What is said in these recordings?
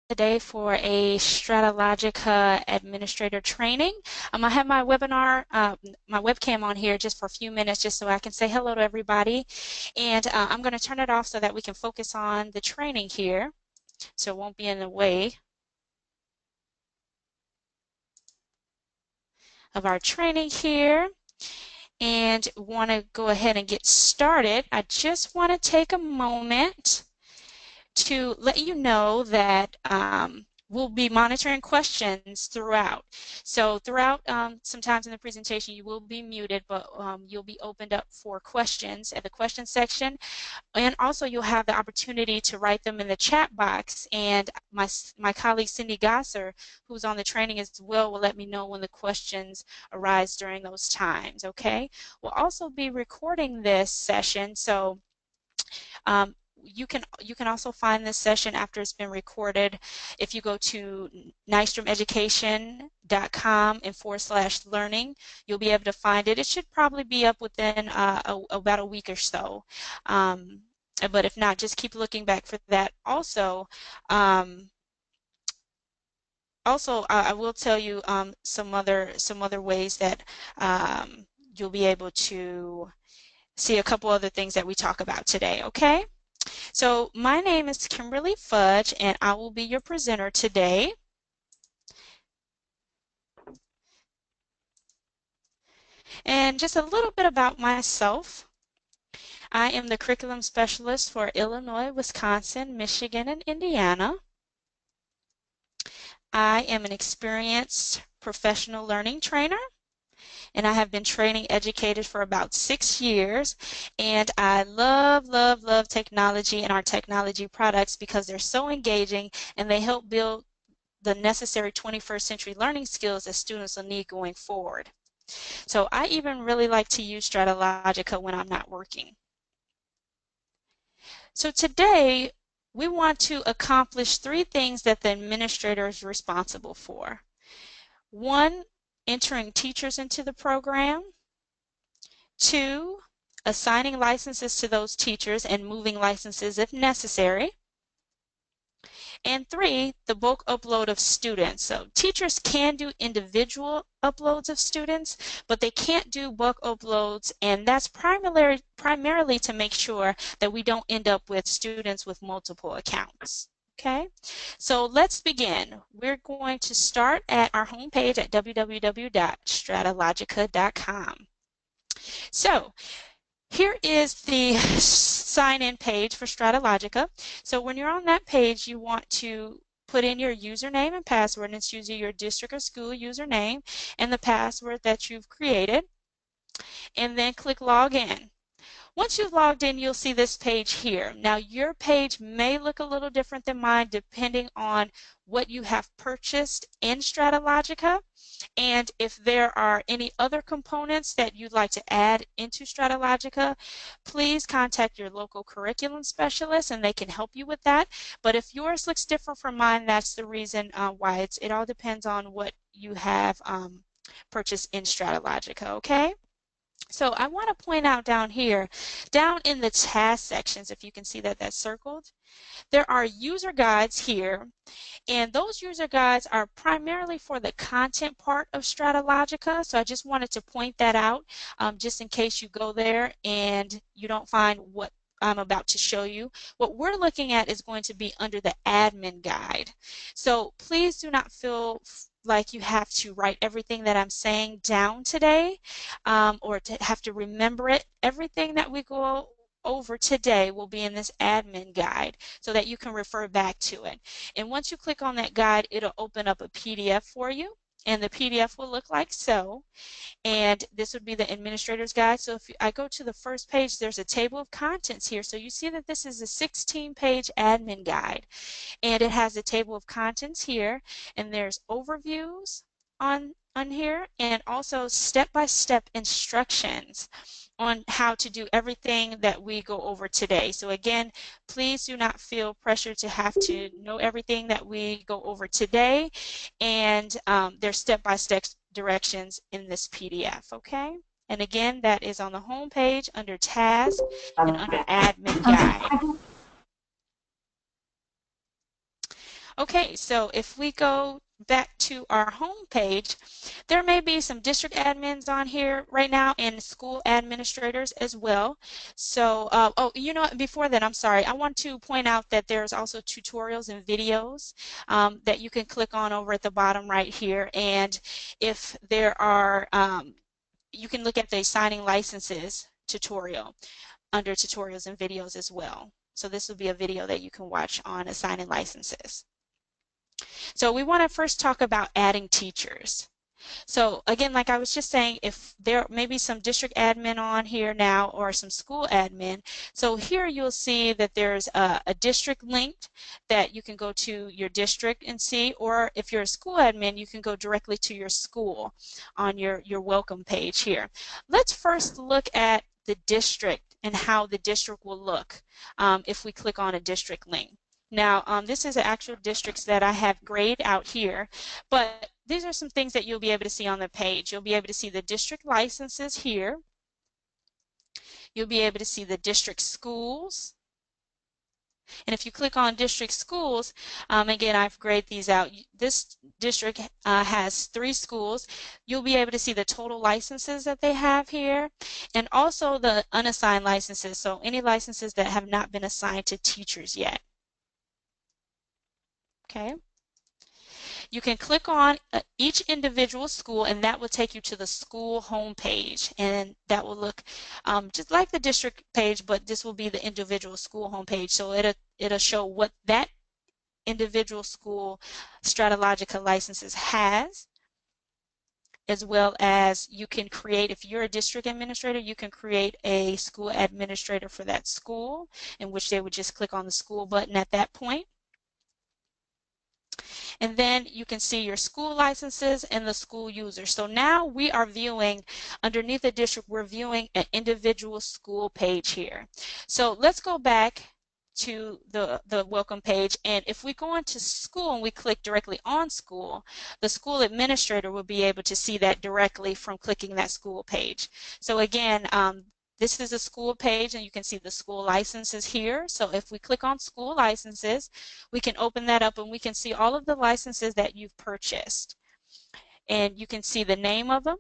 today for a StrataLogica administrator training. I have my webinar, my webcam on here just for a few minutes just so I can say hello to everybody. And I'm going to turn it off so that we can focus on the training here so it won't be in the way of our training here. And want to go ahead and get started. I just want to take a moment to let you know that we'll be monitoring questions throughout. So throughout, sometimes in the presentation, you will be muted, but you'll be opened up for questions at the question section. And also you'll have the opportunity to write them in the chat box. And my colleague Cindy Gosser, who's on the training as well, will let me know when the questions arise during those times, okay? We'll also be recording this session, so you can also find this session after it's been recorded. If you go to nystromeducation.com/learning, you'll be able to find it. It should probably be up within about a week or so. But if not, just keep looking back for that. Also, I will tell you some other ways that you'll be able to see a couple other things that we talk about today, okay? So my name is Kimberly Fudge, and I will be your presenter today. And just a little bit about myself. I am the curriculum specialist for Illinois, Wisconsin, Michigan, and Indiana. I am an experienced professional learning trainer, and I have been training educators for about 6 years. And I love, love, love technology and our technology products because they're so engaging and they help build the necessary 21st century learning skills that students will need going forward. So I even really like to use StrataLogica when I'm not working. So today we want to accomplish 3 things that the administrator is responsible for. 1, entering teachers into the program. 2, assigning licenses to those teachers and moving licenses if necessary. And 3, the bulk upload of students. So teachers can do individual uploads of students, but they can't do bulk uploads, and that's primarily to make sure that we don't end up with students with multiple accounts. Okay, so let's begin. We're going to start at our homepage at www.stratalogica.com. So here is the sign-in page for StrataLogica. So when you're on that page, you want to put in your username and password, and it's usually your district or school username and the password that you've created, and then click Login. Once you've logged in, you'll see this page here. Now, your page may look a little different than mine depending on what you have purchased in StrataLogica. And if there are any other components that you'd like to add into StrataLogica, please contact your local curriculum specialist and they can help you with that. But if yours looks different from mine, that's the reason why. It all depends on what you have purchased in StrataLogica, okay? So I want to point out down here, down in the task sections, if you can see that that's circled, there are user guides here, and those user guides are primarily for the content part of StrataLogica. So I just wanted to point that out just in case you go there and you don't find what I'm about to show you. What we're looking at is going to be under the admin guide. So please do not feel like you have to write everything that I'm saying down today or to have to remember it. Everything that we go over today will be in this admin guide so that you can refer back to it. And once you click on that guide, it'll open up a PDF for you, and the PDF will look like so. And this would be the administrator's guide. So if I go to the first page, there's a table of contents here. So you see that this is a 16-page admin guide, and it has a table of contents here, and there's overviews on here, and also step-by-step instructions on how to do everything that we go over today. So again, please do not feel pressure to have to know everything that we go over today, and there's step-by-step directions in this PDF, okay? And again, that is on the home page under Task and under Admin Guide. Okay, so if we go back to our home page, there may be some district admins on here right now and school administrators as well. So, oh, you know what, before that, I'm sorry, I want to point out that there's also tutorials and videos that you can click on over at the bottom right here. And if there are, you can look at the assigning licenses tutorial under tutorials and videos as well. So this will be a video that you can watch on assigning licenses. So we want to first talk about adding teachers. So again, like I was just saying, if there may be some district admin on here now or some school admin, so here you'll see that there's a district linked that you can go to your district and see, or if you're a school admin, you can go directly to your school on your welcome page here. Let's first look at the district and how the district will look if we click on a district link. Now, this is the actual districts that I have grayed out here, but these are some things that you'll be able to see on the page. You'll be able to see the district licenses here. You'll be able to see the district schools. And if you click on district schools, again, I've grayed these out. This district has 3 schools. You'll be able to see the total licenses that they have here, and also the unassigned licenses, so any licenses that have not been assigned to teachers yet. Okay. You can click on each individual school, and that will take you to the school home page, and that will look just like the district page, but this will be the individual school home page. So it'll show what that individual school StrataLogica licenses has, as well as you can create, if you're a district administrator, you can create a school administrator for that school, in which they would just click on the school button at that point. And then you can see your school licenses and the school users. So now we are viewing, underneath the district, we're viewing an individual school page here. So let's go back to the welcome page, and if we go into school and we click directly on school, the school administrator will be able to see that directly from clicking that school page. So again, this is a school page, and you can see the school licenses here. So if we click on school licenses, we can open that up and we can see all of the licenses that you've purchased. And you can see the name of them,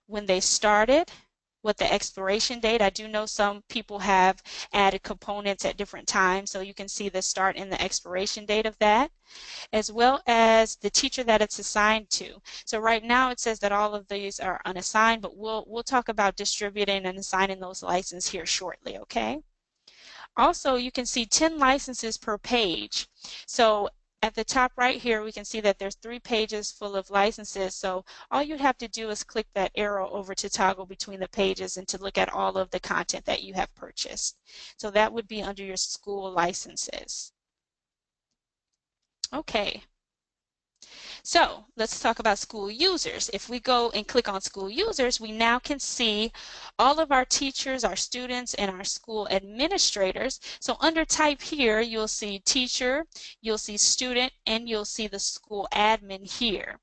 when they started, what the expiration date. I do know some people have added components at different times, so you can see the start and the expiration date of that, as well as the teacher that it's assigned to. So right now it says that all of these are unassigned, but we'll talk about distributing and assigning those licenses here shortly, okay? Also, you can see 10 licenses per page. So at the top right here, we can see that there's 3 pages full of licenses. So all you'd have to do is click that arrow over to toggle between the pages and to look at all of the content that you have purchased. So that would be under your school licenses. Okay. So let's talk about school users. If we go and click on school users, we now can see all of our teachers, our students, and our school administrators. So under type here, you'll see teacher, you'll see student, and you'll see the school admin here.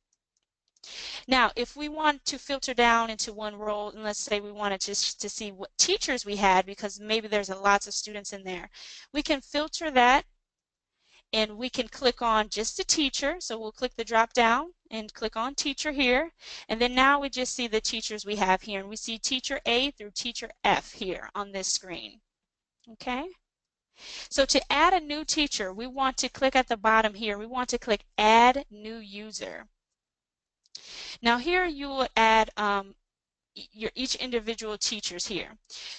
Now, if we want to filter down into one role, and let's say we wanted to see what teachers we had, because maybe there's lots of students in there, we can filter that, and we can click on just a teacher. So we'll click the drop down and click on teacher here, and then now we just see the teachers we have here, and we see teacher A through teacher F here on this screen. Okay, so to add a new teacher, we want to click at the bottom here, we want to click add new user. Now here you will add each individual teachers here.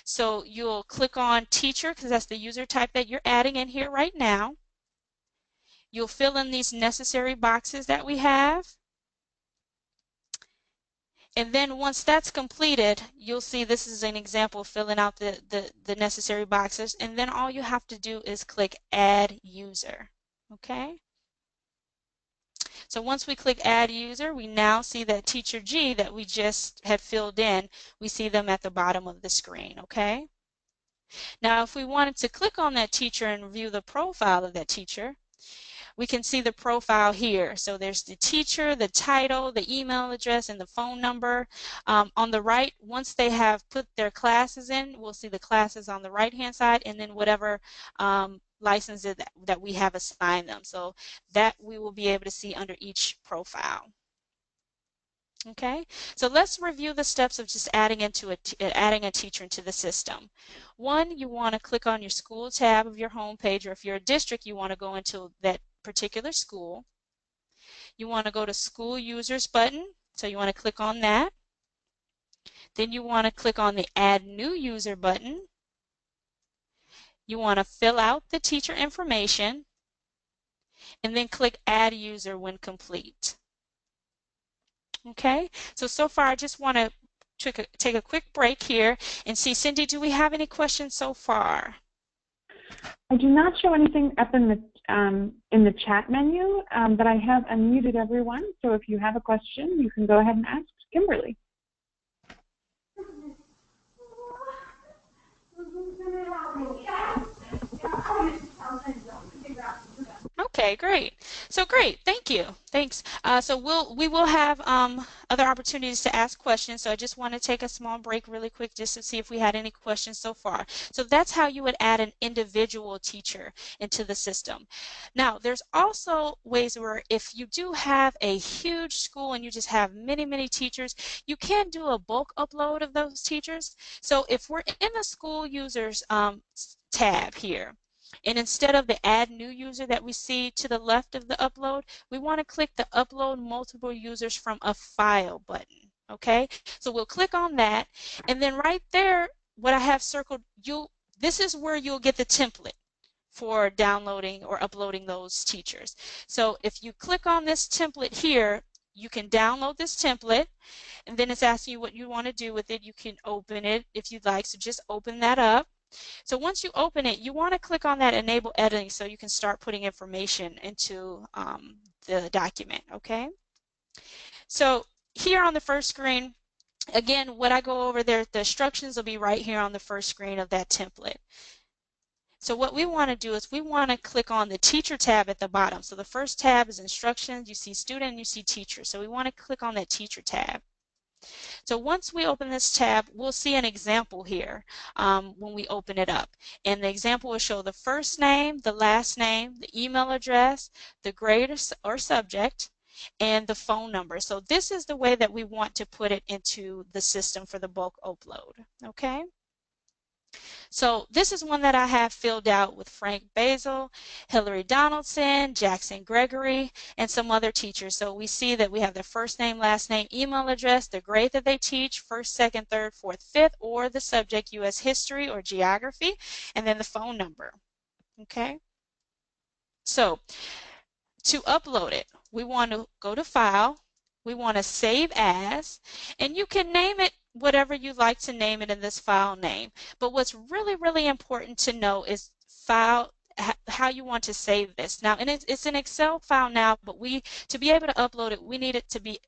So you'll click on teacher, because that's the user type that you're adding in here right now. You'll fill in these necessary boxes that we have. And then once that's completed, you'll see this is an example of filling out the necessary boxes. And then all you have to do is click Add User. Okay? So once we click Add User, we now see that Teacher G that we just had filled in. We see them at the bottom of the screen. Okay? Now if we wanted to click on that teacher and view the profile of that teacher, we can see the profile here. So there's the teacher, the title, the email address, and the phone number. On the right, once they have put their classes in, we'll see the classes on the right-hand side, and then whatever licenses that we have assigned them. So that we will be able to see under each profile. Okay, so let's review the steps of just adding a teacher into the system. One, you want to click on your school tab of your home page, or if you're a district, you want to go into that particular school. You want to go to School Users button, so you want to click on that. Then you want to click on the Add New User button. You want to fill out the teacher information, and then click Add User when complete. Okay, so far I just want to take a quick break here and see, Cindy, do we have any questions so far? I do not show anything up in the chat menu, but I have unmuted everyone. So if you have a question, you can go ahead and ask Kimberly. Okay, great. So great, thank you. Thanks. So we will have other opportunities to ask questions. So I just want to take a small break really quick just to see if we had any questions so far. So that's how you would add an individual teacher into the system. Now, there's also ways where if you do have a huge school and you just have many, many teachers, you can do a bulk upload of those teachers. So if we're in the school users tab here, and instead of the Add New User that we see to the left of the upload, we want to click the Upload Multiple Users from a File button. Okay, so we'll click on that, and then right there, what I have circled, this is where you'll get the template for downloading or uploading those teachers. So if you click on this template here, you can download this template, and then it's asking you what you want to do with it. You can open it if you'd like, so just open that up. So once you open it, you want to click on that Enable Editing so you can start putting information into the document, okay? So here on the first screen, again, what I go over there, the instructions will be right here on the first screen of that template. So what we want to do is we want to click on the Teacher tab at the bottom. So the first tab is Instructions, you see Student, and you see Teacher. So we want to click on that Teacher tab. So once we open this tab, we'll see an example here when we open it up. And the example will show the first name, the last name, the email address, the grade or subject, and the phone number. So this is the way that we want to put it into the system for the bulk upload. Okay? So this is one that I have filled out with Frank Basil, Hillary Donaldson, Jackson Gregory, and some other teachers. So we see that we have their first name, last name, email address, the grade that they teach, first, second, third, fourth, fifth, or the subject U.S. history or geography, and then the phone number. Okay? So to upload it, we want to go to File, we want to Save As, and you can name it whatever you like to name it in this file name. But what's really, really important to know is how you want to save this. Now, and it's an Excel file now, but to be able to upload it, we need it to be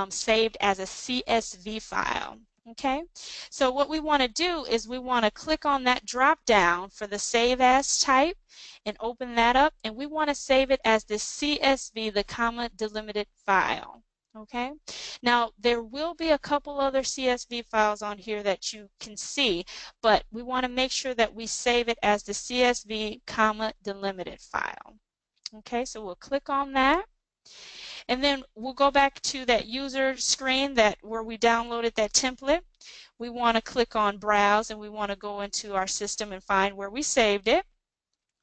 saved as a CSV file. Okay, so what we want to do is we want to click on that drop down for the Save As type and open that up, and we want to save it as the CSV, the comma delimited file. Okay, now there will be a couple other CSV files on here that you can see, but we want to make sure that we save it as the CSV comma delimited file. Okay, so we'll click on that. And then we'll go back to that user screen where we downloaded that template. We want to click on Browse, and we want to go into our system and find where we saved it.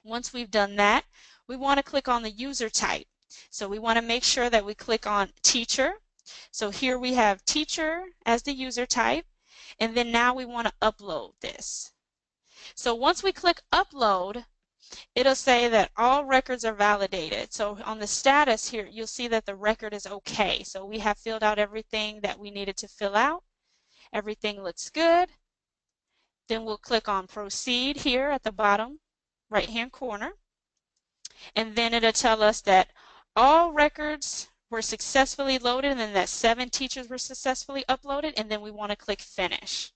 Once we've done that, we want to click on the user type. So we want to make sure that we click on Teacher. So here we have Teacher as the user type, and then now we want to upload this. So once we click Upload, it'll say that all records are validated. So on the status here, you'll see that the record is okay. So we have filled out everything that we needed to fill out. Everything looks good. Then we'll click on Proceed here at the bottom right-hand corner. And then it'll tell us that all records were successfully loaded and then that 7 teachers were successfully uploaded, and then we want to click Finish.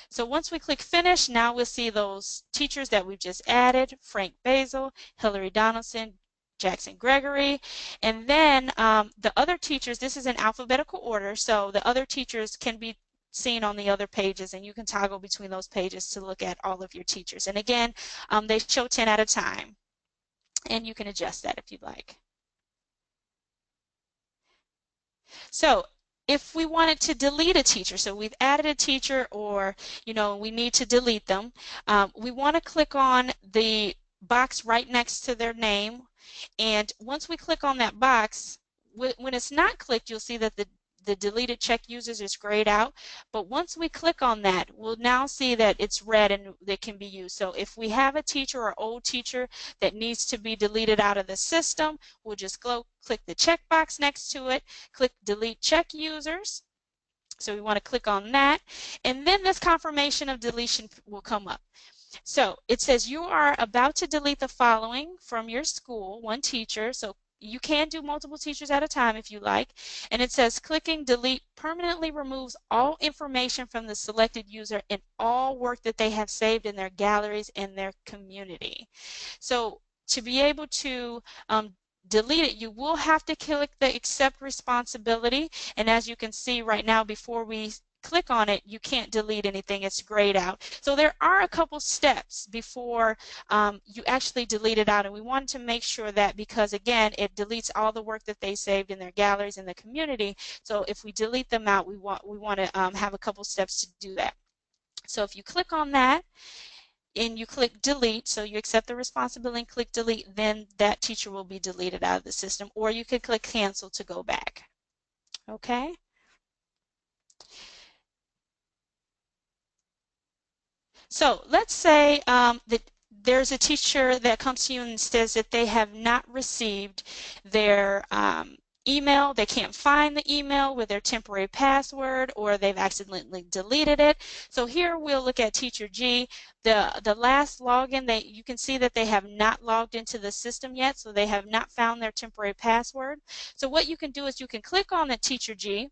So once we click Finish, now we'll see those teachers that we've just added: Frank Basil, Hillary Donaldson, Jackson Gregory, and then the other teachers, this is in alphabetical order, so the other teachers can be seen on the other pages, and you can toggle between those pages to look at all of your teachers. And again, they show 10 at a time, and you can adjust that if you'd like. So if we wanted to delete a teacher, so we've added a teacher, or we need to delete them, we want to click on the box right next to their name, and once we click on that box, when it's not clicked, you'll see that the deleted check users is grayed out, but once we click on that, we'll now see that it's red and that can be used. So if we have a teacher or old teacher that needs to be deleted out of the system, we'll just go click the checkbox next to it, click delete check users. So we want to click on that, and then this confirmation of deletion will come up. So it says you are about to delete the following from your school, one teacher. So you can do multiple teachers at a time if you like. And it says clicking delete permanently removes all information from the selected user and all work that they have saved in their galleries and their community. So to be able to delete it, you will have to click the accept responsibility. And as you can see right now, before we click on it, you can't delete anything. It's grayed out. So there are a couple steps before you actually delete it out, and we want to make sure that, because again, it deletes all the work that they saved in their galleries in the community. So if we delete them out, we want to have a couple steps to do that. So if you click on that and you click delete, so you accept the responsibility and click delete, then that teacher will be deleted out of the system, or you could click cancel to go back. Okay? So let's say that there's a teacher that comes to you and says that they have not received their email. They can't find the email with their temporary password, or they've accidentally deleted it. So here we'll look at Teacher G. The last login, you can see that they have not logged into the system yet, so they have not found their temporary password. So what you can do is you can click on the Teacher G,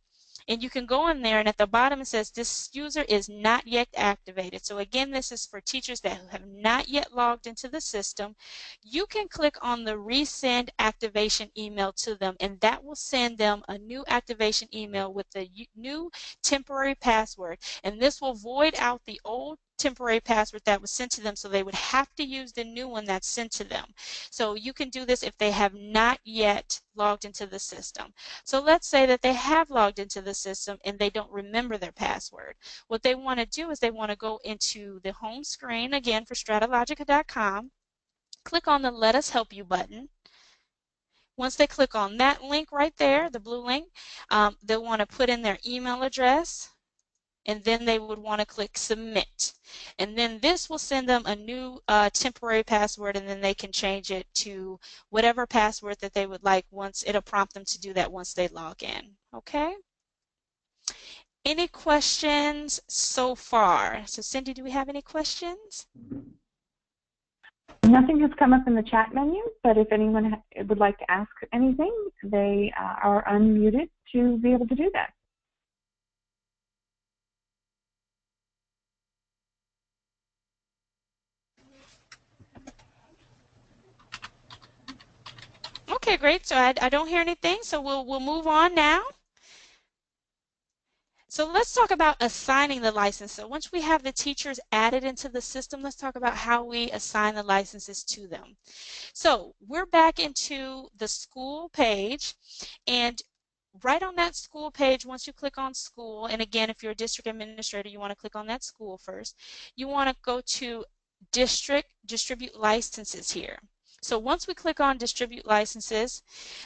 and you can go in there, and at the bottom it says this user is not yet activated. So again, this is for teachers that have not yet logged into the system. You can click on the resend activation email to them, and that will send them a new activation email with the new temporary password. And this will void out the old temporary password that was sent to them, so they would have to use the new one that's sent to them. So you can do this if they have not yet logged into the system. So let's say that they have logged into the system and they don't remember their password. What they want to do is they want to go into the home screen, again for StrataLogica.com, click on the Let Us Help You button. Once they click on that link right there, the blue link, they'll want to put in their email address, and then they would want to click submit. And then this will send them a new temporary password, and then they can change it to whatever password that they would like. Once it'll prompt them to do that once they log in. Okay? Any questions so far? So Cindy, do we have any questions? Nothing has come up in the chat menu, but if anyone would like to ask anything, they are unmuted to be able to do that. Okay, great. So I don't hear anything, so we'll move on now. So let's talk about assigning the license. So once we have the teachers added into the system, let's talk about how we assign the licenses to them. So we're back into the school page, and right on that school page, once you click on school, and again, if you're a district administrator, you want to click on that school first. You want to go to district distribute licenses here. So once we click on distribute licenses,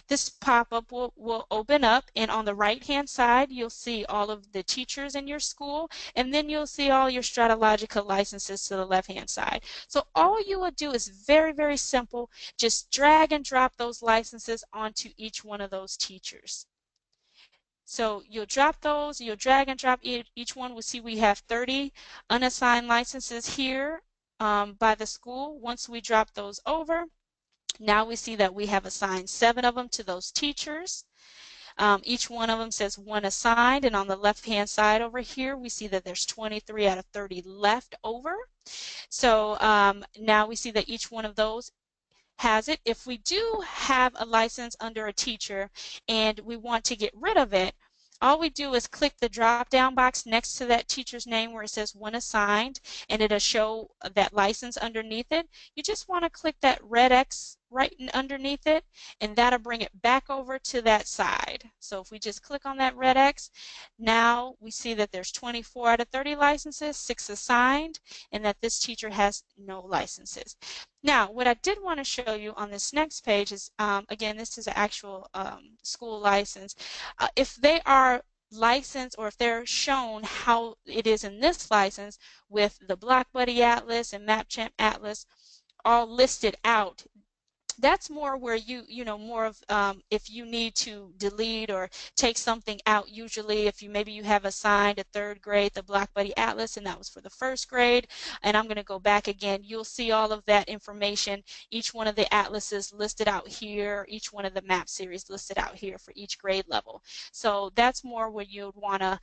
this pop-up will open up, and on the right-hand side, you'll see all of the teachers in your school, and then you'll see all your StrataLogica licenses to the left-hand side. So all you will do is very, very simple. Just drag and drop those licenses onto each one of those teachers. So you'll drop those, you'll drag and drop each one. We'll see we have 30 unassigned licenses here by the school. Once we drop those over, now we see that we have assigned 7 of them to those teachers. Each one of them says 1 assigned, and on the left-hand side over here, we see that there's 23 out of 30 left over. So now we see that each one of those has it. If we do have a license under a teacher and we want to get rid of it, all we do is click the drop down box next to that teacher's name where it says when assigned, and it'll show that license underneath it. You just want to click that red X right underneath it, and that'll bring it back over to that side. So if we just click on that red X, now we see that there's 24 out of 30 licenses, 6 assigned, and that this teacher has no licenses. Now, what I did want to show you on this next page is, again, this is an actual school license. If they are licensed, or if they're shown how it is in this license with the BlockBuddy Atlas and MapChamp Atlas all listed out, that's more where you know, more of if you need to delete or take something out. Usually if maybe you have assigned a 3rd grade the BlockBuddy Atlas and that was for the 1st grade, and I'm going to go back again, you'll see all of that information, each one of the atlases listed out here, each one of the map series listed out here for each grade level. So that's more where you'd want to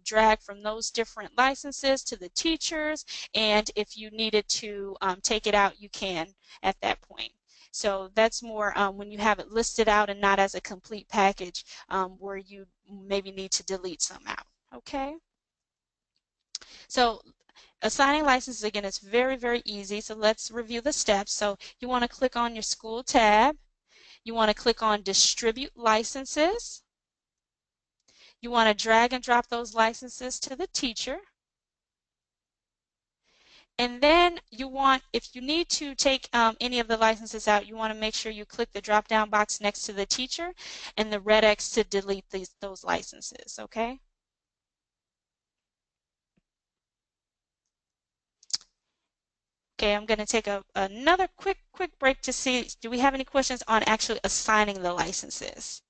drag from those different licenses to the teachers, and if you needed to take it out, you can at that point. So that's more when you have it listed out and not as a complete package, where you maybe need to delete some out. Okay? So assigning licenses, again, is very, very easy. So let's review the steps. So you want to click on your school tab. You want to click on distribute licenses. You want to drag and drop those licenses to the teacher. And then you want, if you need to take any of the licenses out, you want to make sure you click the drop down box next to the teacher and the red X to delete those licenses, okay? Okay, I'm going to take another quick break to see, do we have any questions on actually assigning the licenses?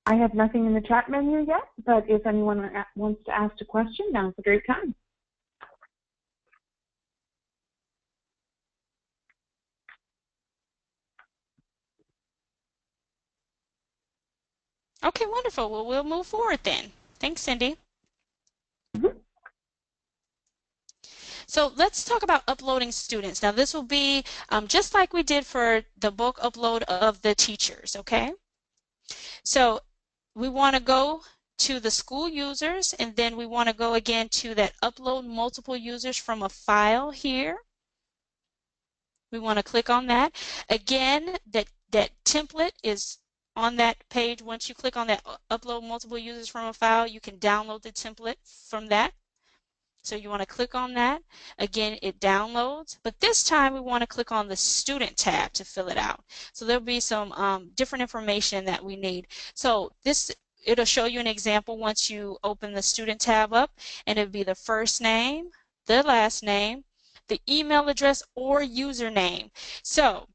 I have nothing in the chat menu yet, but if anyone wants to ask a question, now's a great time. Okay, wonderful. Well, we'll move forward then. Thanks, Cindy. So let's talk about uploading students. Now this will be just like we did for the bulk upload of the teachers, okay? So we want to go to the school users, and then we want to go again to that upload multiple users from a file here. We want to click on that. Again, that template is on that page. Once you click on that upload multiple users from a file, you can download the template from that. So you want to click on that. Again, it downloads, but this time we want to click on the student tab to fill it out. So there'll be some different information that we need. So it'll show you an example once you open the student tab up, and it'll be the first name, the last name, the email address or username. So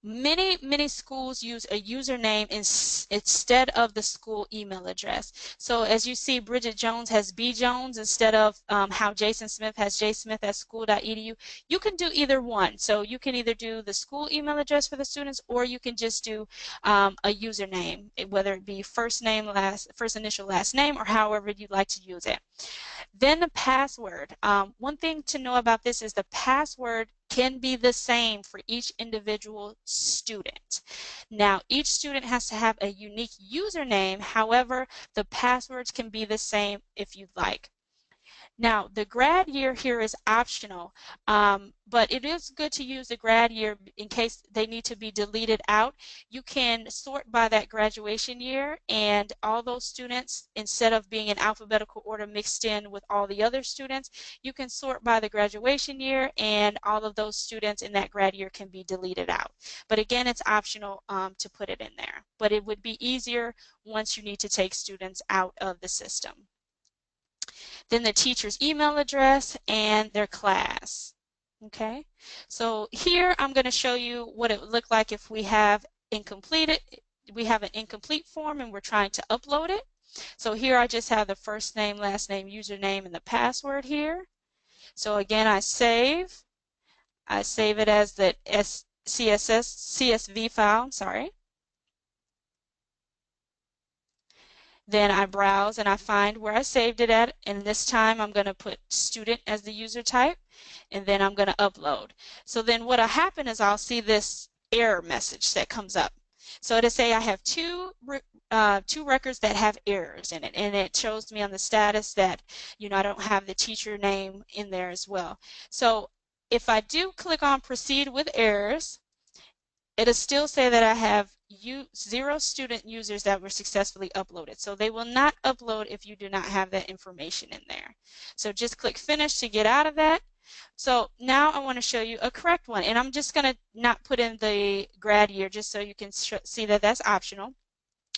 many schools use a username instead of the school email address. So as you see, Bridget Jones has B Jones instead of how Jason Smith has jsmith@school.edu. You can do either one. So you can either do the school email address for the students, or you can just do a username, whether it be first initial, last name, or however you'd like to use it. Then the password. One thing to know about this is the password can be the same for each individual student. Now, each student has to have a unique username. However, the passwords can be the same if you'd like. Now, the grad year here is optional, but it is good to use the grad year in case they need to be deleted out. You can sort by that graduation year, and all those students, instead of being in alphabetical order mixed in with all the other students, you can sort by the graduation year, and all of those students in that grad year can be deleted out. But again, it's optional to put it in there. But it would be easier once you need to take students out of the system. Then the teacher's email address and their class. Okay, so here I'm going to show you what it would look like if we have an incomplete form and we're trying to upload it. So here I just have the first name, last name, username, and the password here. So again, I save it as the CSV file, sorry. Then I browse and I find where I saved it at, and this time I'm going to put student as the user type, and then I'm going to upload. So then what'll happen is I'll see this error message that comes up. So it'll say I have two records that have errors in it, and it shows me on the status that, I don't have the teacher name in there as well. So if I do click on proceed with errors, it'll still say that I have 0 student users that were successfully uploaded. So they will not upload if you do not have that information in there. So just click finish to get out of that. So now I want to show you a correct one, and I'm just going to not put in the grad year just so you can see that that's optional.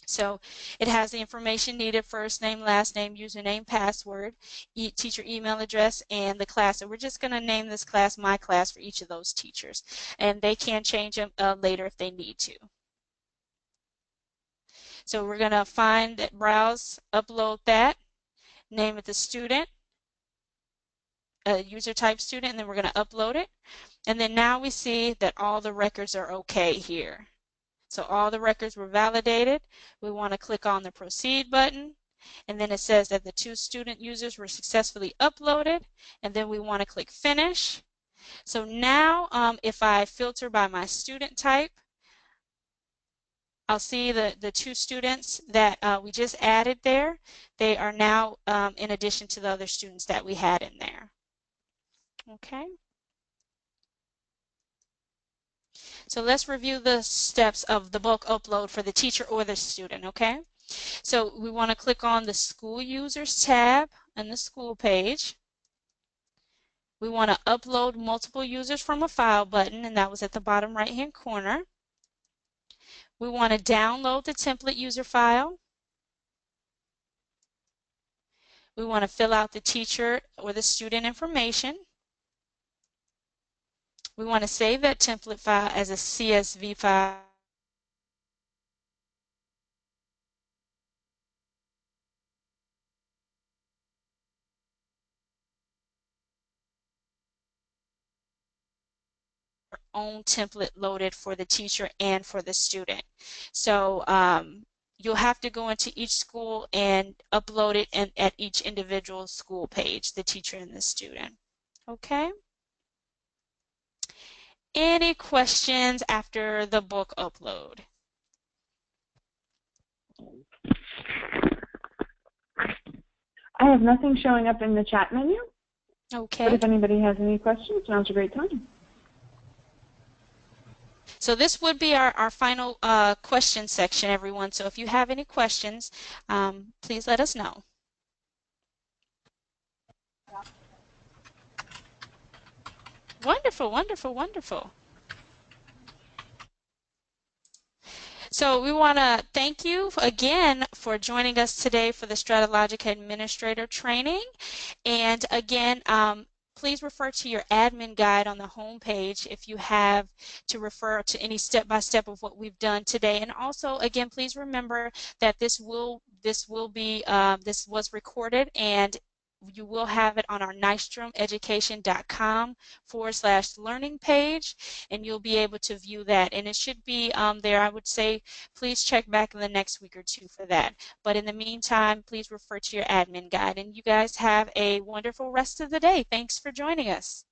So it has the information needed: first name, last name, username, password, teacher email address, and the class. So we're just going to name this class my class for each of those teachers, and they can change them later if they need to. So we're going to find that, browse, upload that, name it the student, user type student, and then we're going to upload it. And then now we see that all the records are okay here. So all the records were validated. We want to click on the proceed button, and then it says that the 2 student users were successfully uploaded, and then we want to click finish. So now if I filter by my student type, I'll see the 2 students that we just added there. They are now in addition to the other students that we had in there. Okay. So let's review the steps of the bulk upload for the teacher or the student, okay? So we want to click on the School Users tab on the school page. We want to upload multiple users from a file button, and that was at the bottom right-hand corner. We want to download the template user file. We want to fill out the teacher or the student information. We want to save that template file as a CSV file. Own template loaded for the teacher and for the student. So you'll have to go into each school and upload it at each individual school page, the teacher and the student. Okay? Any questions after the book upload? I have nothing showing up in the chat menu. Okay. But if anybody has any questions, now's a great time. So this would be our final question section, everyone. So if you have any questions, please let us know. Wonderful, wonderful, wonderful. So we want to thank you again for joining us today for the StrataLogica Administrator Training. And again, please refer to your admin guide on the home page if you have to refer to any step-by-step of what we've done today. And also, again, please remember that this was recorded, and you will have it on our nystromeducation.com/learning page, and you'll be able to view that. And it should be there. I would say please check back in the next week or 2 for that. But in the meantime, please refer to your admin guide. And you guys have a wonderful rest of the day. Thanks for joining us.